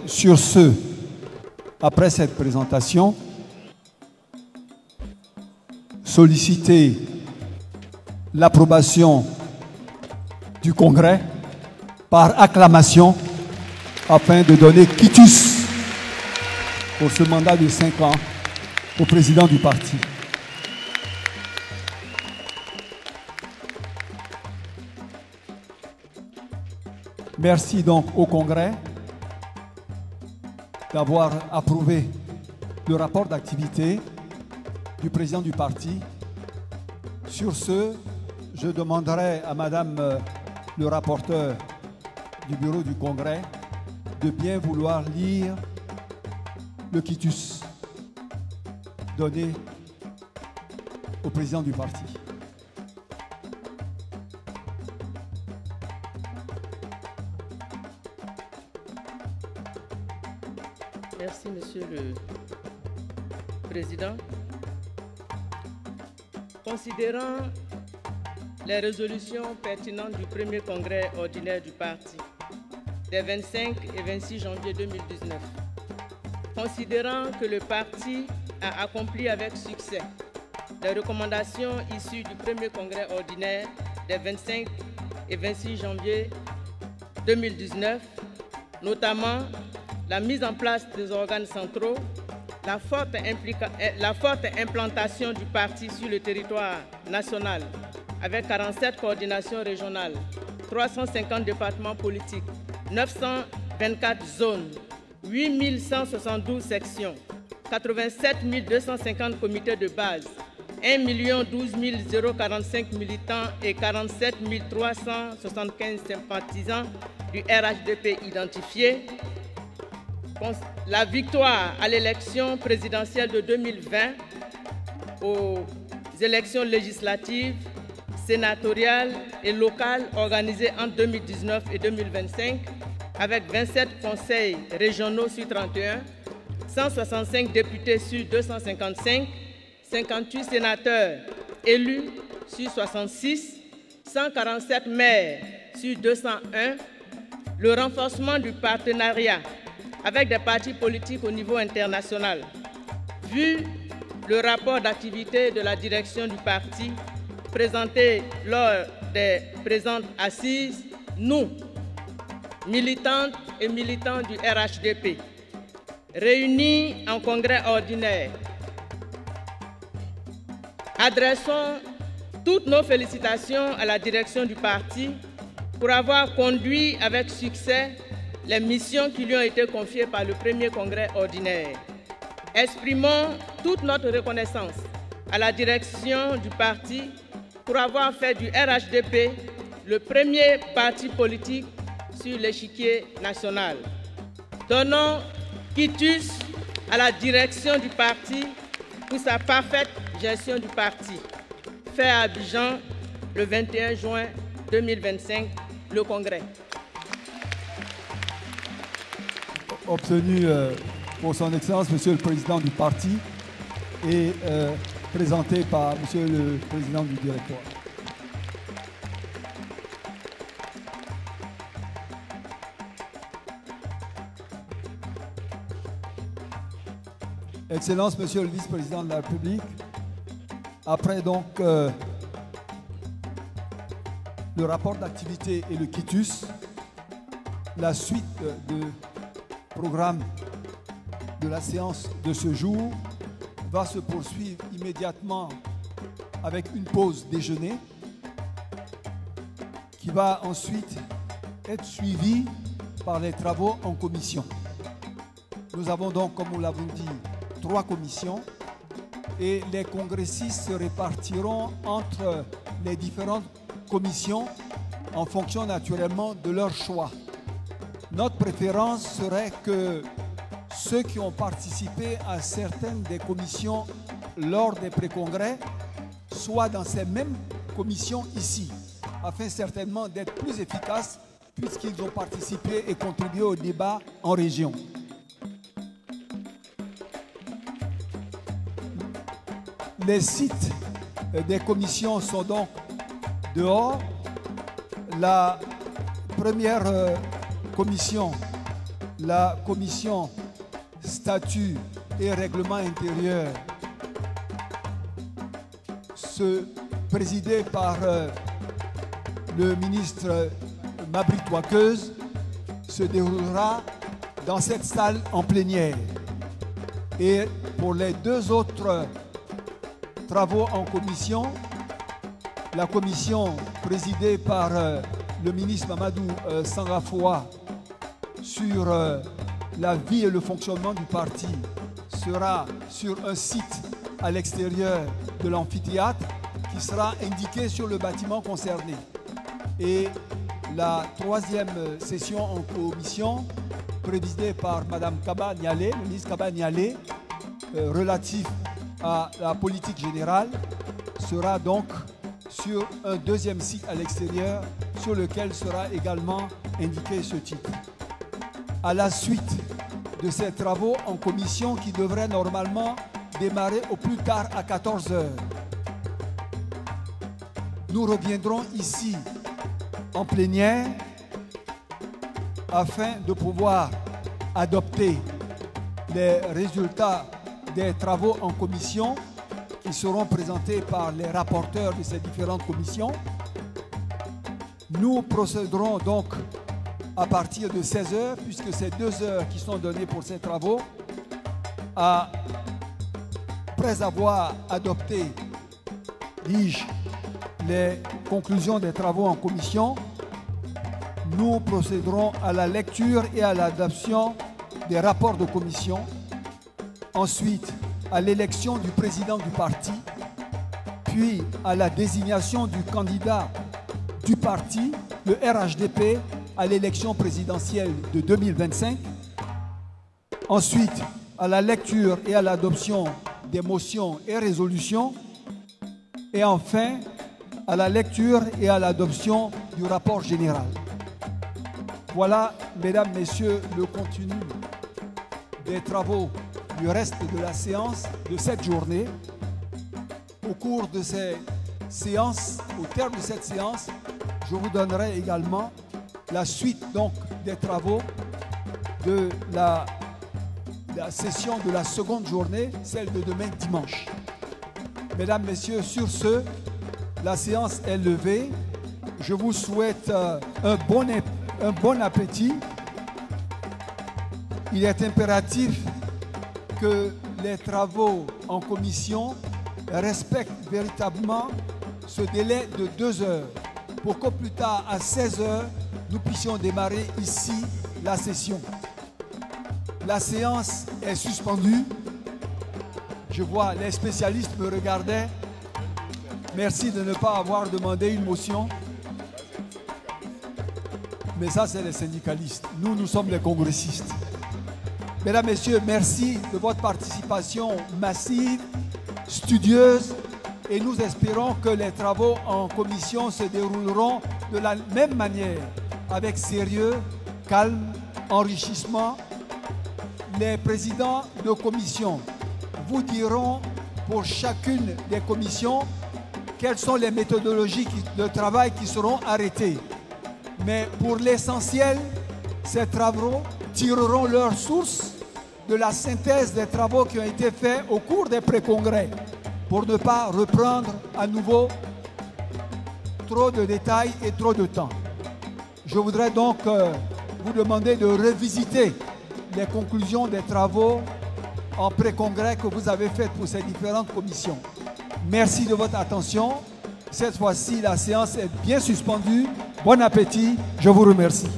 Sur ce, après cette présentation, solliciter l'approbation du Congrès par acclamation afin de donner quitus pour ce mandat de 5 ans au président du parti. Merci donc au Congrès d'avoir approuvé le rapport d'activité du président du parti. Sur ce, je demanderai à Madame le rapporteur du bureau du Congrès de bien vouloir lire le quitus donné au président du parti. Merci, Monsieur le Président. Considérant les résolutions pertinentes du premier congrès ordinaire du parti des 25 et 26 janvier 2019, considérant que le parti a accompli avec succès les recommandations issues du premier congrès ordinaire des 25 et 26 janvier 2019, notamment la mise en place des organes centraux, la forte implantation du parti sur le territoire national avec 47 coordinations régionales, 350 départements politiques, 924 zones, 8172 sections, 87 250 comités de base, 1 012 045 militants et 47 375 sympathisants du RHDP identifiés. La victoire à l'élection présidentielle de 2020, aux élections législatives, sénatoriales et locales organisées entre 2019 et 2025, avec 27 conseils régionaux sur 31, 165 députés sur 255, 58 sénateurs élus sur 66, 147 maires sur 201, le renforcement du partenariat avec des partis politiques au niveau international. Vu le rapport d'activité de la direction du parti présenté lors des présentes assises, nous, militantes et militants du RHDP, réunis en congrès ordinaire, adressons toutes nos félicitations à la direction du parti pour avoir conduit avec succès les missions qui lui ont été confiées par le premier congrès ordinaire. Exprimons toute notre reconnaissance à la direction du parti pour avoir fait du RHDP le premier parti politique sur l'échiquier national. Donnons quitus à la direction du parti pour sa parfaite gestion du parti. Fait à Abidjan le 21 juin 2025, le Congrès. Obtenu pour son Excellence, Monsieur le Président du parti, et présenté par Monsieur le Président du Directoire. Excellence, Monsieur le Vice-président de la République, après donc le rapport d'activité et le quitus, la suite de programme de la séance de ce jour va se poursuivre immédiatement avec une pause déjeuner qui va ensuite être suivie par les travaux en commission. Nous avons donc, comme nous l'avons dit, 3 commissions et les congressistes se répartiront entre les différentes commissions en fonction naturellement de leur choix. Notre préférence serait que ceux qui ont participé à certaines des commissions lors des pré-congrès soient dans ces mêmes commissions ici, afin certainement d'être plus efficaces puisqu'ils ont participé et contribué au débat en région. Les sites des commissions sont donc dehors. La première commission la commission statut et règlement intérieur, présidée par le ministre Mabry Touakeuse, se déroulera dans cette salle en plénière. Et pour les deux autres travaux en commission, la commission présidée par le ministre Mamadou Sangafoua sur la vie et le fonctionnement du parti sera sur un site à l'extérieur de l'amphithéâtre qui sera indiqué sur le bâtiment concerné. Et la troisième session en commission, présidée par Mme Kaba Nialé, le ministre Kaba Nialé, relatif à la politique générale, sera donc sur un deuxième site à l'extérieur sur lequel sera également indiqué ce titre. À la suite de ces travaux en commission qui devraient normalement démarrer au plus tard à 14 h, nous reviendrons ici en plénière afin de pouvoir adopter les résultats des travaux en commission qui seront présentés par les rapporteurs de ces différentes commissions. Nous procéderons donc à partir de 16 h, puisque c'est 2 heures qui sont données pour ces travaux, après avoir adopté, dis-je, les conclusions des travaux en commission, nous procéderons à la lecture et à l'adoption des rapports de commission, ensuite à l'élection du président du parti, puis à la désignation du candidat du parti, le RHDP, à l'élection présidentielle de 2025, ensuite à la lecture et à l'adoption des motions et résolutions, et enfin à la lecture et à l'adoption du rapport général. Voilà, mesdames, messieurs, le contenu des travaux du reste de la séance de cette journée. Au cours de ces séances, au terme de cette séance, je vous donnerai également la suite donc des travaux de la session de la seconde journée, celle de demain dimanche. Mesdames, messieurs, sur ce, la séance est levée. Je vous souhaite un bon appétit. Il est impératif que les travaux en commission respectent véritablement ce délai de 2 heures pour qu'au plus tard, à 16 h, nous puissions démarrer ici la session. La séance est suspendue. Je vois les spécialistes me regardaient. Merci de ne pas avoir demandé une motion. Mais ça, c'est les syndicalistes. Nous, nous sommes les congressistes. Mesdames, Messieurs, merci de votre participation massive, studieuse, et nous espérons que les travaux en commission se dérouleront de la même manière, avec sérieux, calme, enrichissement. Les présidents de commission vous diront pour chacune des commissions quelles sont les méthodologies de travail qui seront arrêtées. Mais pour l'essentiel, ces travaux tireront leur source de la synthèse des travaux qui ont été faits au cours des pré-congrès, pour ne pas reprendre à nouveau trop de détails et trop de temps. Je voudrais donc vous demander de revisiter les conclusions des travaux en pré-congrès que vous avez faites pour ces différentes commissions. Merci de votre attention. Cette fois-ci, la séance est bien suspendue. Bon appétit. Je vous remercie.